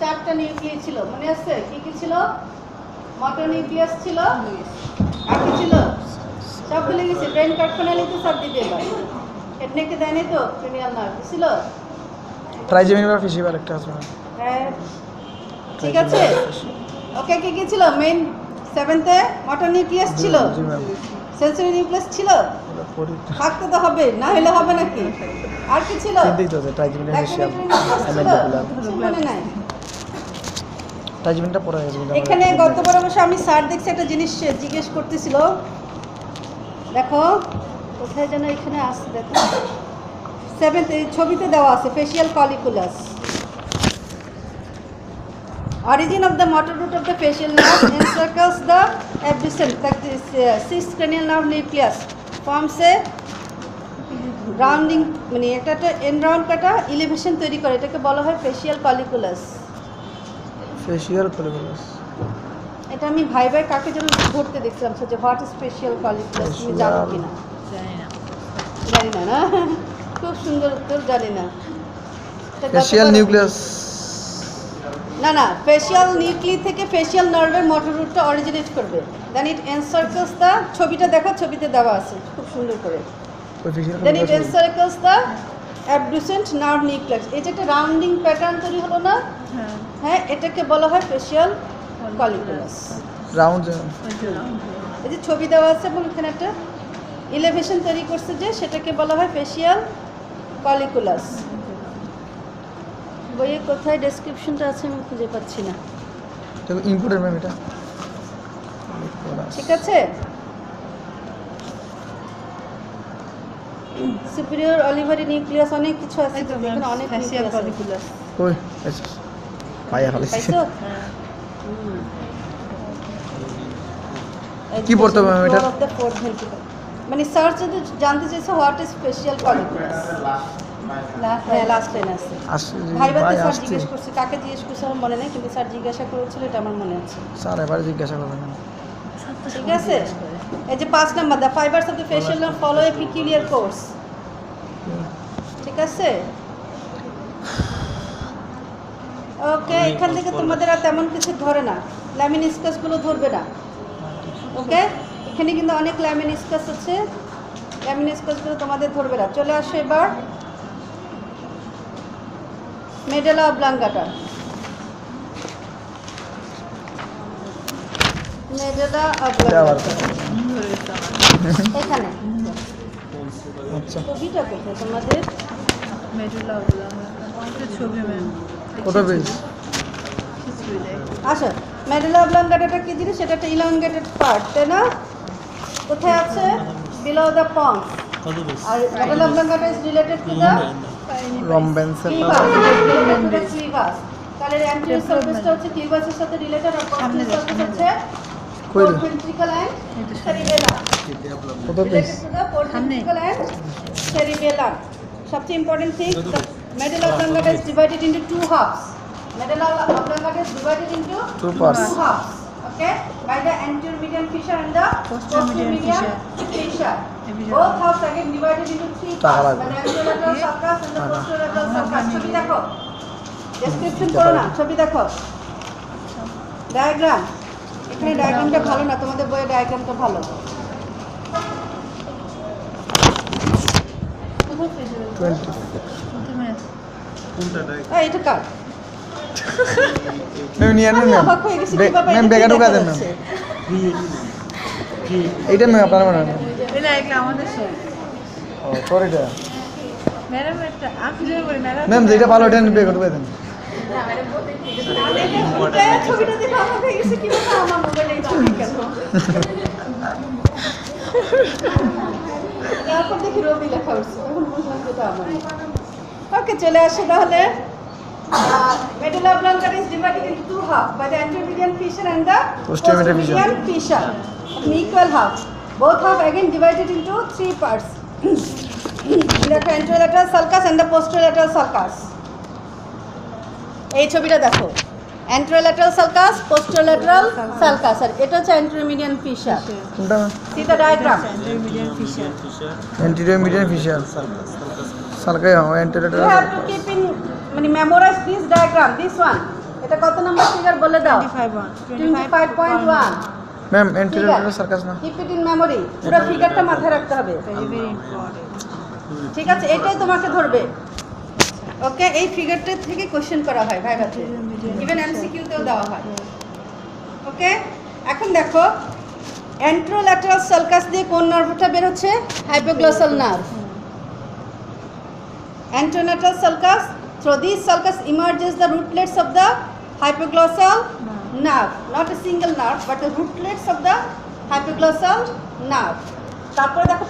চারটা নিউক্লিয়াস ছিল, মনে আছে? কি কি ছিল? মোটর নিউক্লিয়াস ছিল, আর কি ছিল? সব ভুলে গেছি। ব্রেন কর্পোনালিতে সব দিতে এবার হেড নেকে দেয়নি তো, ক্রেনিয়াল নার্ভ ছিল। ট্রাইজেমিনাল ফিশিবার একটা আছে। হ্যাঁ ঠিক আছে। ওকে, কি কি ছিল? মেইন 7th-এ মোটর নিউক্লিয়াস ছিল, জি ম্যাম। সেন্সরি নিউক্লিয়াস ছিল, এটা পড়ি থাকতে তো হবে, না হলে হবে নাকি? আর কি ছিল? চিন্তাই তো আছে ট্রাইজেমিনাল ফিশিয়ার মনে নাই। ট্রাইজেমিনটা পড়া গেছে। এখানে গতবার অবশ্য আমি স্যার দেখছি একটা জিনিস জিজ্ঞেস করতেছিল, দেখো কোথায় যেন এখানে আসছে, দেখো 7th ছবিতে দেওয়া আছে facial কলিকুলাস। Origin of the motor root of the facial nerve encircles the abducent, like this 6th cranial nerve nucleus forms a rounding, মানে একটা এন্ড রাউন্ড কাটা ইলিভেশন তৈরি করে, এটাকে বলা হয় ফেশিয়াল কলিকুলাস। ফেশিয়াল কলিকুলাস এটা আমি ভাই ভাই কাকে যেন ধরতে দেখছিলাম, যে হোয়াট ইজ ফেশিয়াল কলিকুলাস, তুমি জানো কিনা? জানি না। না, খুব সুন্দর উত্তর, জানি না। ফেশিয়াল নিউক্লিয়াস না না, ফেশিয়াল নিউক্লি থেকে ফেশিয়াল নার্ভের মোটর রুটটা অরিজিনেট করবে, দেন ইট এনসার্কেলস দ্য, ছবিটা দেখো, ছবিতে দেওয়া আছে খুব সুন্দর করে, দেন ইট এনসার্কেলস দ্য অ্যাবডুসেন্ট নার্ভ নিউক্লিয়াস। এটা একটা রাউন্ডিং প্যাটার্ন তৈরি হলো না? হ্যাঁ, এটাকে বলা হয় ফেশিয়াল কলিকুলাস। রাউন্ড এই যে ছবি দেওয়া আছে এবং এখানে একটা ইলেভেশন তৈরি করছে, যে সেটাকে বলা হয় ফেশিয়াল কলিকুলাস। বইয়ে কোথায় ডেসক্রিপশনটা আছে আমি খুঁজে পাচ্ছি না। ইম্পর্টেন্ট ম্যাম এটা, ঠিক আছে। সুপিরিয়র অলিভারি নিউক্লিয়াস, অনেক কিছু আছে, এখানে অনেক ফেশিয়াল কলিকুলাস। ওই আচ্ছা পায়া খালি পাইছো? কি পড়তে হবে ম্যাম এটা? মানে স্যার যদি জানতে চাইছে হোয়াট ইজ ফেশিয়াল কলিকুলাস, হ্যাঁ লাস্ট লাইন আছে। ভাইবাতে স্যার জিজ্ঞেস করছে, কাকে জিজ্ঞেস করছে আমার মনে নেই, কিন্তু স্যার জিজ্ঞাসা করেছিল, এটা আমার মনে আছে। স্যার এবারে জিজ্ঞাসা করবেন। ঠিক আছে। এই যে 5 number, the fibres of the facial nerve follow A peculiar course. ঠিক আছে। ওকে, এখান থেকে তোমাদের আর তেমন কিছু ধরে না, ল্যামিনিস্কাসগুলো ধরবে না। ওকে, এখানে কিন্তু অনেক ল্যামিনিস্কাস আছে, ল্যামিনিস্কাসগুলো তোমাদের ধরবে না। চলে আসো এবার মেডুলা অবলাঙ্গাটা। মেডুলা অবলাঙ্গাটা এখানে। আচ্ছা ছবিটা কোথায় তোমাদের? মেডুলা অবলাঙ্গাটা ছবি ম্যাম, কত পেজ? আচ্ছা, মেডুলা অবলাঙ্গাটা কি জিনিস? সেটা একটা ইলংগেটেড পার্ট, তাই না? কোথায় আছে? Below the pons. আর medulla oblongata is related to the rhombencephalon clivus. তাহলে অ্যান্টেরিয়র সারফেসটা হচ্ছে ক্লিভাসের সাথে রিলেটেড, আর পস্টেরিয়র সারফেস হচ্ছে ventricle and cerebellum। কত পেজ? Related to the ventricle and cerebellum. সবচেয়ে important thing, the medulla oblongata is divided into 2 halves. Medulla oblongata is divided into Two parts. 2 halves. Okay, by the anterior median fissure and the posterior median fissure. Both halves again divided into 3 parts. By the anterolateral sulcus and the posterolateral sulcus. ছবি দেখো, description করো না, ছবি দেখো। Diagram, এখানে ডায়াগ্রামটা ভালো না, তোমাদের বইয়ের ডায়াগ্রামটা ভালো। এটা কার? ম্যাম নিয়ে আনুন ম্যাম। অবাক হয়ে গেছি, কিভাবে ম্যাম এটা ব্যাগে ঢুকা দেন হচ্ছে? ম্যাম। এইটা ম্যাম আপনার মনে হয় এটা এগুলো আমাদের সব ও সরিটা ম্যাডাম, একটা আমি যে বলি ম্যাডাম, ম্যাম যেটা ভালো ওটা ব্যাগে ঢুকা দেন। ছবিটা দেখে অবাক হয়ে গেছি, কিভাবে আমার মোবাইলে এই ছবি কেন? তারপর দেখি রবি লেখা উঠছে, তখন বুঝলাম যেটা আমার। ওকে, চলে আসে তাহলে। Medulla oblongata is divided into 2 halves by the anterior median fissure and the Posterior median median fissure, in equal halves. Both half again divided into 3 parts. The anterolateral sulcus and the posterolateral sulcus. এই ছবিটা দেখো, anterolateral sulcus, posterolateral sulcus, আর এটা হচ্ছে anterior median fissure. কোনটা? See the diagram. Medium fissure, anterior median fissural sulci হয় anterior. You have to keep in, memorize this diagram, this one. এটা কত number figure বলে দাও 25.1 ম্যাম এন্টিরিয়র সার্কাস না keep it in memory পুরো ফিগারটা মাথায় রাখতে হবে ভেরি ইম্পর্টেন্ট ঠিক আছে এটাই তোমাকে ধরবে ওকে এই ফিগারটা থেকে কোশ্চেন করা হয় ভাইভাতে ইভেন এমসিকিউতেও দেওয়া হয় ওকে এখন দেখো অ্যান্ট্রোল্যাটারাল সালকাস দিয়ে কোন নার্ভটা বের হচ্ছে hypoglossal nerve anterolateral sulcus through this sulcus emerges the rootlets of the hypoglossal nerve not a single nerve but the rootlets of the hypoglossal nerve তারপরে দেখো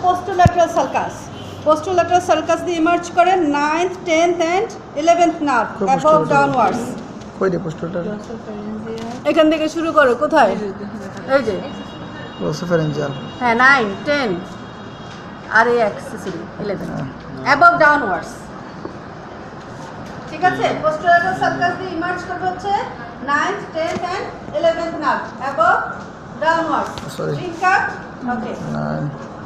posterolateral sulcus দিয়ে ইমার্জ করে 9th 10th and 11th nerve above downwards কই রে পোস্টরটা এখান থেকে শুরু করো কোথায় এই যে গ্লোসোফারেঞ্জিয়াল হ্যাঁ 9 10 আর এই অ্যাক্সেসরি 11 above downwards ঠিক আছে পোস্টেরিয়র সার্কাস দিয়ে ইমার্জ করবে হচ্ছে 9th 10th and 11th nerve above downwards Sorry. drink up okay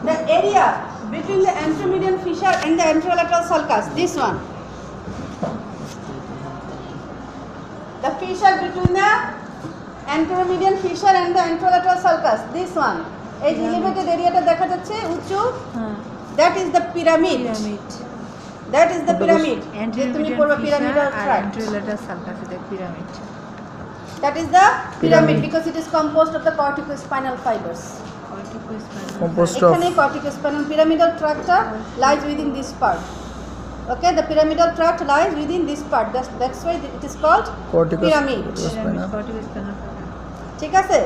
the area between the anteromedian fissure and the anterolateral sulcus this one the fissure between the anteromedian fissure and the anterolateral sulcus this one এই যে elevated এরিয়াটা দেখা যাচ্ছে উঁচু হ্যাঁ that is the pyramid pyramid that is the pyramid যে তুমি পড়বে pyramidal tract অ্যান্ট্রোলেটার সালকাস এটা pyramid that is the pyramid because it is composed of the corticospinal fibers composed of এখানে corticospinal pyramidal tract lies within this part okay the pyramidal tract lies within this part that's why it is called pyramid corticospinal ঠিক আছে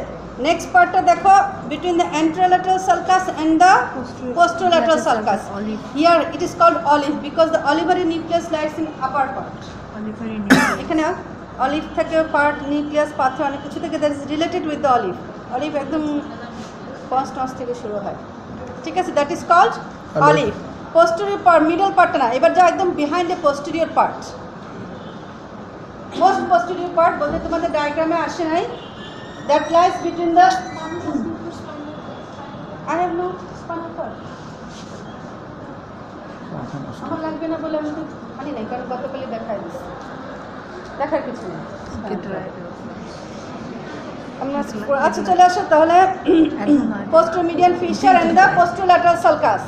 next পার্টটা দেখো between the anterolateral sulcus and the posterolateral sulcus here it is called olive because the olivary nucleus lies in upper part এখানে olive থেকে part nucleus পাথর অনেক কিছু থেকে that is related with the olive একদম কনস্টান্স থেকে শুরু হয় ঠিক আছে that is called olive posterior part middle পার্টটা না এবার যাও একদম behind the posterior part most posterior part বলতে তোমাদের ডায়াগ্রামে আসে নাই that lies between the I have no spinal cord আমার লাগবে না বলে আমি তো জানি না কারণ গতকালই দেখাই দিচ্ছি দেখার কিছু নেই আচ্ছা চলে আসো তাহলে posteromedian fissure and the posterolateral sulcus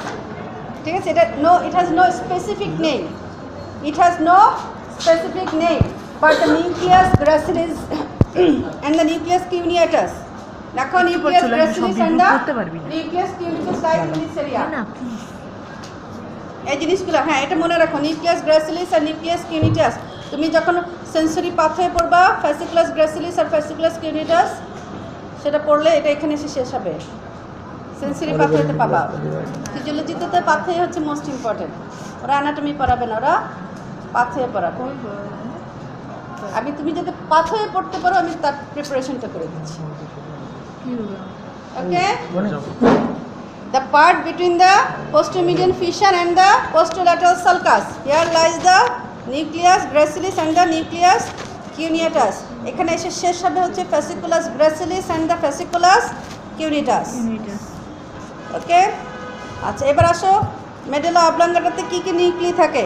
ঠিক আছে এটা no it has no specific name but the nucleus gracilis and the nucleus cuneatus দেখো nucleus gracilis and the nucleus cuneatus lies in this area এই জিনিসগুলো হ্যাঁ এটা মনে রাখো নিউক্লিয়াস গ্রাসিলিস আর নিউক্লিয়াস কিউনিটাস তুমি যখন সেন্সরি পাথওয়ে পড়বা ফ্যাসিকুলাস গ্রাসিলিস আর ফ্যাসিকুলাস কিউনিটাস সেটা পড়লে এটা এখানে এসে শেষ হবে সেন্সরি পাথওয়েতে পাবা ফিজিওলজিতে তো পাথওয়ে হচ্ছে মোস্ট ইম্পর্টেন্ট ওরা অ্যানাটমি পড়াবে না ওরা পাথওয়ে পড়াবে আমি তুমি যদি পাথওয়ে পড়তে পারো আমি তার প্রিপারেশনটা করে দিচ্ছি ওকে the part between the postomedian fissure and the posterolateral sulcus here lies the nucleus gracilis and the nucleus cuneatus এখানে এসে শেষ হবে হচ্ছে fasciculus gracilis and the fasciculus cuneatus ওকে আচ্ছা এবার আসো মেডুলা অবলাঙ্গাটাতে কি কি নিউক্লি থাকে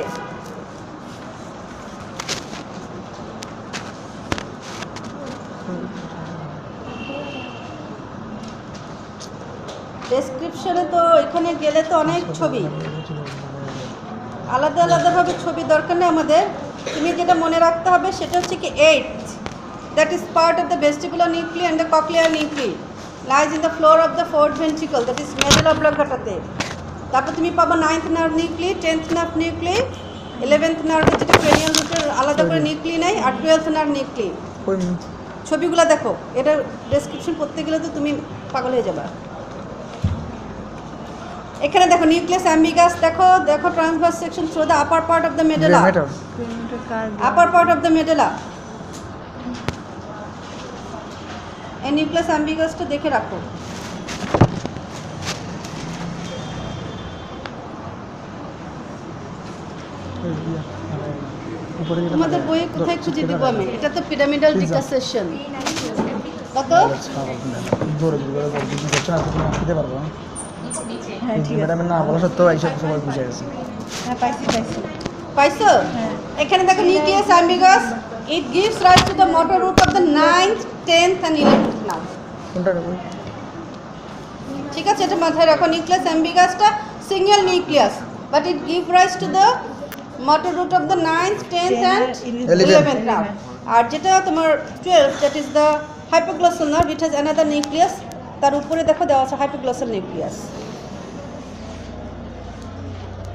ডেসক্রিপশনে তো এখানে গেলে তো অনেক ছবি আলাদা আলাদাভাবে ছবি দরকার নেই আমাদের তুমি যেটা মনে রাখতে হবে সেটা হচ্ছে কি 8 that is part of the vestibular nuclei and the cochlear nuclei lies in the floor of the fourth ventricle that is medulla অবলাঙ্গাটাতে তারপর তুমি পাবা 9th nerve nuclei 10th nerve nuclei 11th নার্ভে যেটা ক্রেনিয়াল রুটের আলাদা করে নিউক্লি নাই আর 12th নার্ভ নিউক্লি ছবিগুলো দেখো এটা ডেসক্রিপশন পড়তে গেলে তো তুমি পাগল হয়ে যাবে এখানে দেখো নিউক্লিয়াস অ্যাম্বিগাস দেখো transverse section through the upper part of the medulla upper part of the medulla এই নিউক্লিয়াস অ্যাম্বিগাসটা দেখে রাখো তোমাদের বইয়ে কোথায় খুঁজে দিব আমি এটা তো পিরামিডাল ডিকাসেশন কত ম্যাডামের না বলা সত্ত্বেও এইসব সবাই বুঝে গেছে হ্যাঁ পাইছি পাইছো এখানে দেখো nucleus অ্যাম্বিগাস It gives rise to the motor root of the 9th, 10th and 11th nerve. কোনটা নেব? ঠিক আছে, এটা মাথায় রাখো। নিউক্লিয়াস অ্যাম্বিগাসটা single nucleus, but it give rise to the motor root of the 9th, 10th and 11th nerve. আর যেটা তোমার 12, that is the hypoglossal nerve, it has another nucleus. তার উপরে দেখো দেওয়া আছে hypoglossal nucleus।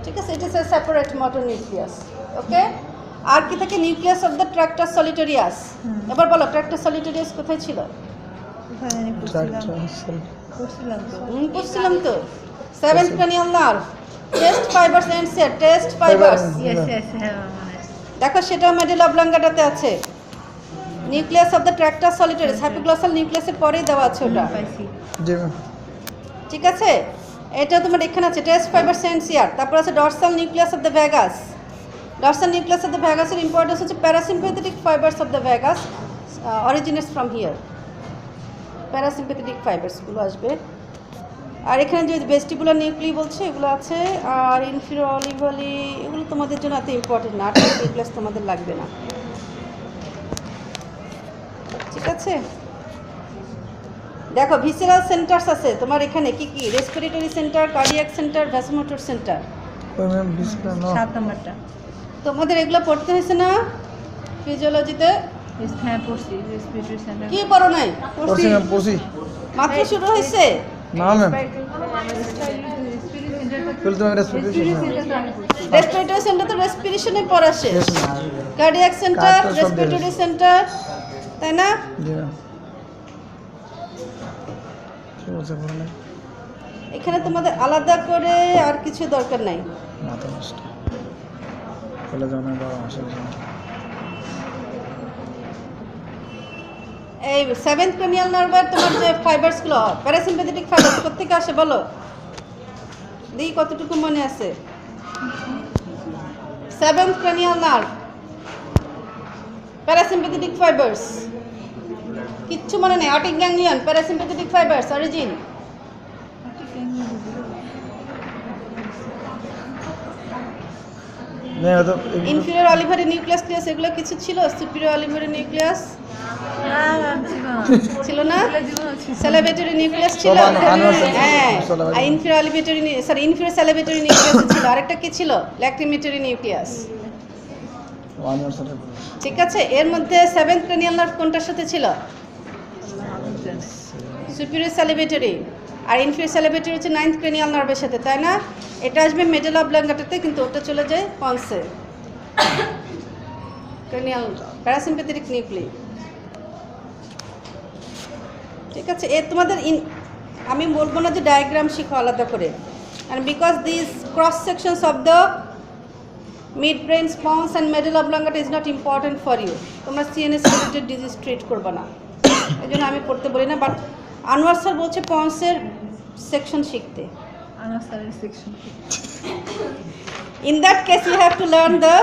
ঠিক আছে, it is a separate motor nucleus. ওকে, আর কি থাকে? Nucleus of the tractus solitarius. এবার বলো ট্রাক্টাস সলিটারিয়াস কোথায় ছিল? বুঝছিলাম তো। 7th cranial nerve, taste fibres and set, taste fibres. দেখো সেটাও মেডুলা অবলাঙ্গাটাতে আছে। Nucleus of the tractus solitarius, hypoglossal নিউক্লিয়াসের পরেই দেওয়া আছে ওটা। জি ম্যাম। ঠিক আছে, এটা তোমার এখানে আছে টেস্ট ফাইবারস এন্ড সিয়ার। তারপর আছে dorsal nucleus of the vagus. Dorsal nucleus of the ভ্যাগাসের ইম্পর্টেন্স হচ্ছে parasympathetic fibers of the vagus originates from here. Parasympathetic ফাইবারসগুলো আসবে। আর এখানে যে ভেস্টিবুলার নিউক্লি বলছে এগুলো আছে। আর ইনফিরিয়র অলিভালি এগুলো তোমাদের জন্য এত ইম্পর্টেন্ট না, নিউক্লিয়াস তোমাদের লাগবে না। ঠিক আছে, দেখো ভিসেরাল সেন্টারস আছে তোমার এখানে কি কি? Respiratory centre, cardiac centre, vasomotor centre. ওই ম্যাম ডিসপ্লে না। 7 নাম্বারটা তোমাদের এগুলো পড়তে হয়েছে না ফিজিওলজিতে? হ্যাঁ পড়ছি, রেসপিরেটরি সেন্টার। কি পড়ো নাই? পড়ছি ম্যাম, পড়ছি। মাত্র শুরু হয়েছে। না ম্যাম, বলতে ম্যাম রেসপিরেশন। রেসপিরেটরি সেন্টার তো রেসপিরেশনে পড়া শেষ। শেষ না। কার্ডিয়াক সেন্টার, কার্ডিয়াক সব রেসপিরেটরি দিয়েছে। সেন্টার, তাই না? জি ম্যাম। কি বলছে বলেন না? এখানে তোমাদের আলাদা করে আর কিছু দরকার নাই। মাথা নষ্ট। বলে যাও না বাবা আসলে। এই 7th cranial nerve তোমার যে ফাইবারসগুলো প্যারাসিম্প্যাথেটিক ফাইবারস কোত্থেকে আসে বলো দেখি, কতটুকু মনে আছে? 7th cranial nerve parasympathetic fibres কিচ্ছু মনে নেই। অটিক গ্যাংলিয়ন, প্যারাসিম্প্যাথেটিক ফাইবারস অরিজিন। না তো ইনফিরিয়র অলিভারি নিউক্লিয়াস ক্লিয়াস এগুলো কিছু ছিল? সুপিরিয়র অলিভারি নিউক্লিয়াস ছিল না? স্যালাভেটরি নিউক্লিয়াস ছিল। সব আনোয়ার হ্যাঁ, salivatory। আর ইনফিরিয়র অলিভেটরি সরি ইনফিরিয়র স্যালাভেটরি নিউক্লিয়াস ছিল। আরেকটা কি ছিল? ল্যাক্রিমেটরি নিউক্লিয়াস। ওয়ান ইয়ার সাথে ঠিক আছে, এর মধ্যে 7th cranial nerve কোনটার সাথে ছিল? সুপিরিয়র স্যালাভেটরি। আর ইনফিরিয়র স্যালাভেটরি হচ্ছে 9th cranial nerve-এর সাথে, তাই না? এটা আসবে মেডুলা অবলাঙ্গাটাতে, কিন্তু ওটা চলে যায় পন্সে। Cranial parasympathetic nuclei. ঠিক আছে, এ তোমাদের আমি বলবো না যে ডায়াগ্রাম শিখো আলাদা করে। And because this cross sections of the mid brain, pons and medulla oblongata is not important for you. তোমরা সিএনএস রিলেটেড ডিজিজ ট্রিট করবে না, এই জন্য আমি পড়তে বলি না। বাট আনোয়ার স্যার বলছে পন্সের সেকশন শিখতে। আনোয়ার স্যারের section. In that case, you have to learn the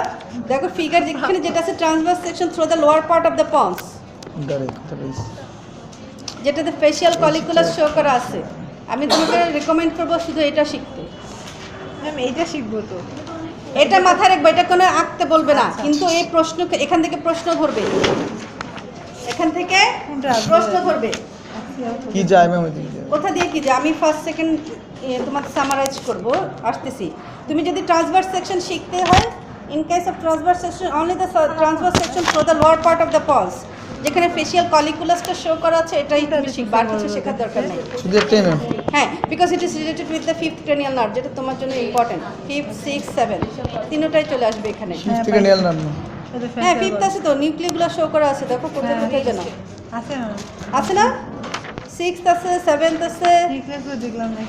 দেখো ফিগার যেখানে যেটা আছে transverse section through the lower part of the ponds, যেটাতে ফেশিয়াল কলিকুলাস শো করা আছে। আমি তোমাকে রেকমেন্ড করবো শুধু এটা শিখতে। ম্যাম এইটা শিখবো তো। এটা মাথায় রাখবে, এটা কোনো আঁকতে বলবে না, কিন্তু এই প্রশ্ন এখান থেকে প্রশ্ন ধরবে, এখান থেকে প্রশ্ন ধরবে। কি যায় ম্যাম ওইদিকে? কোথা দিয়ে কি যায় আমি ফার্স্ট সেকেন্ড তোমাকে সামারাইজ করব, আসতেছি। তুমি যদি ট্রান্সভার্স সেকশন শিখতে হয়, in case of transverse section only the transverse section for the lower part of the Paul's, যেখানে ফেশিয়াল কলিকুলাসটা শো করা আছে, এটাই তুমি শিখবা, আর কিছু শেখার দরকার নেই। শুধু একটাই ম্যাম। হ্যাঁ, because it is related with the 5th cranial nerve, যেটা তোমার জন্য ইম্পর্টেন্ট। 5, 6, 7 তিনটাই চলে আসবে এখানে। থেকে নিয়ে না হ্যাঁ, 5th আছে তো, নিউক্লিগুলো শো করা আছে, দেখো কোথায় কোথায় যেন আছে ম্যাম। আছে না? 6th আছে, 7th আছে। ঠিক আছে, দেখলাম না।